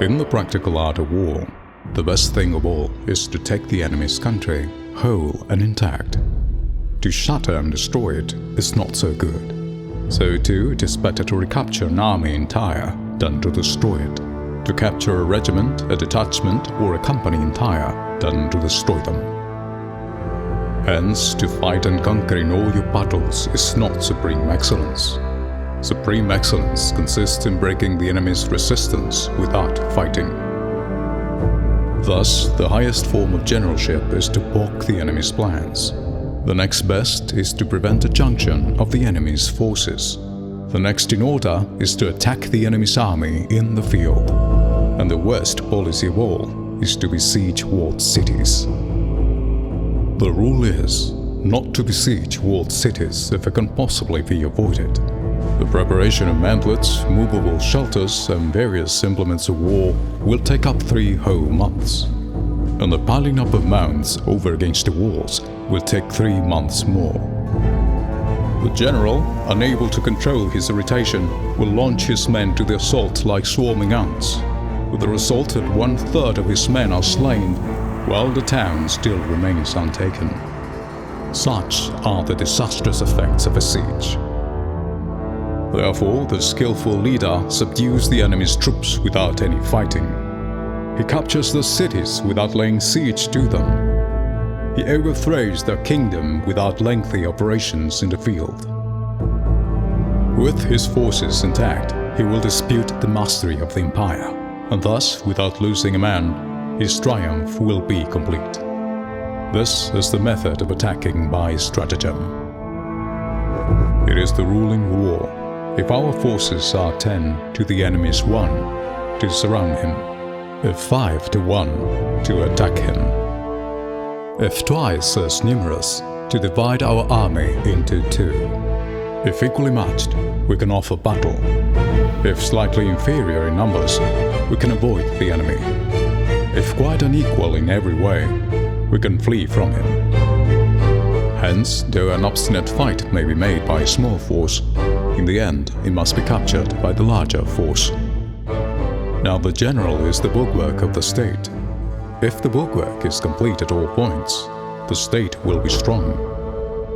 In the practical art of war, the best thing of all is to take the enemy's country whole and intact. To shatter and destroy it is not so good. So too, it is better to recapture an army entire than to destroy it. To capture a regiment, a detachment, or a company entire than to destroy them. Hence, to fight and conquer in all your battles is not supreme excellence. Supreme excellence consists in breaking the enemy's resistance without fighting. Thus, the highest form of generalship is to balk the enemy's plans. The next best is to prevent a junction of the enemy's forces. The next in order is to attack the enemy's army in the field. And the worst policy of all is to besiege walled cities. The rule is not to besiege walled cities if it can possibly be avoided. The preparation of mantlets, movable shelters, and various implements of war will take up 3 whole months. And the piling up of mounds over against the walls will take 3 months more. The general, unable to control his irritation, will launch his men to the assault like swarming ants, with the result that 1/3 of his men are slain, while the town still remains untaken. Such are the disastrous effects of a siege. Therefore, the skillful leader subdues the enemy's troops without any fighting. He captures the cities without laying siege to them. He overthrows their kingdom without lengthy operations in the field. With his forces intact, he will dispute the mastery of the empire, and thus, without losing a man, his triumph will be complete. This is the method of attacking by stratagem. It is the rule in war. If our forces are 10 to the enemy's 1, to surround him. If 5 to 1, to attack him. If twice as numerous, to divide our army into 2. If equally matched, we can offer battle. If slightly inferior in numbers, we can avoid the enemy. If quite unequal in every way, we can flee from him. Hence, though an obstinate fight may be made by a small force, in the end it must be captured by the larger force. Now the general is the bulwark of the state. If the bulwark is complete at all points, the state will be strong.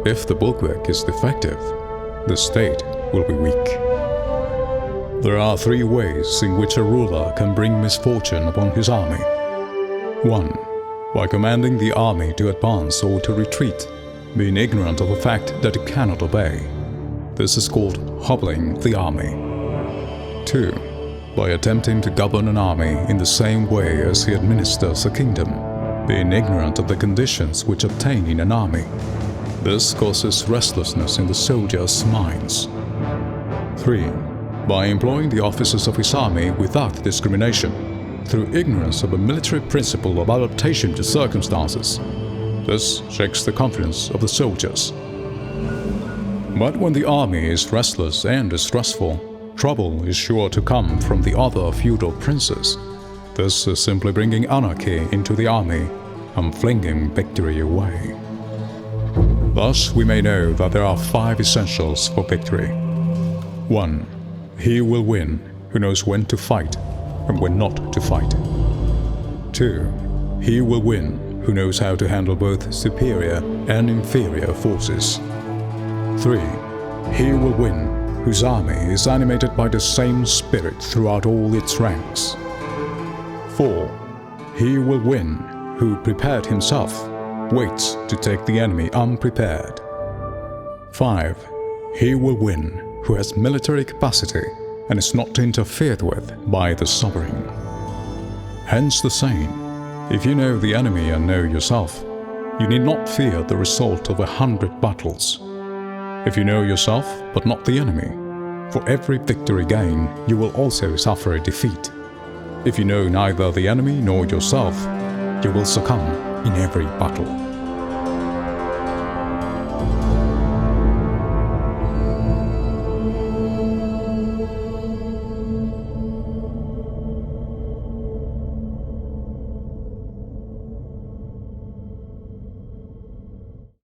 If the bulwark is defective, the state will be weak. There are 3 ways in which a ruler can bring misfortune upon his army. 1. By commanding the army to advance or to retreat, being ignorant of the fact that it cannot obey. This is called hobbling the army. 2. By attempting to govern an army in the same way as he administers a kingdom, being ignorant of the conditions which obtain in an army. This causes restlessness in the soldiers' minds. 3. By employing the officers of his army without discrimination, through ignorance of a military principle of adaptation to circumstances. This shakes the confidence of the soldiers. But when the army is restless and distrustful, trouble is sure to come from the other feudal princes. This is simply bringing anarchy into the army and flinging victory away. Thus, we may know that there are 5 essentials for victory. 1. He will win who knows when to fight and when not to fight. 2. He will win who knows how to handle both superior and inferior forces. 3. He will win whose army is animated by the same spirit throughout all its ranks. 4. He will win who, prepared himself, waits to take the enemy unprepared. 5. He will win who has military capacity and is not interfered with by the sovereign. Hence the saying, if you know the enemy and know yourself, you need not fear the result of 100 battles. If you know yourself but not the enemy, for every victory gained you will also suffer a defeat. If you know neither the enemy nor yourself, you will succumb in every battle.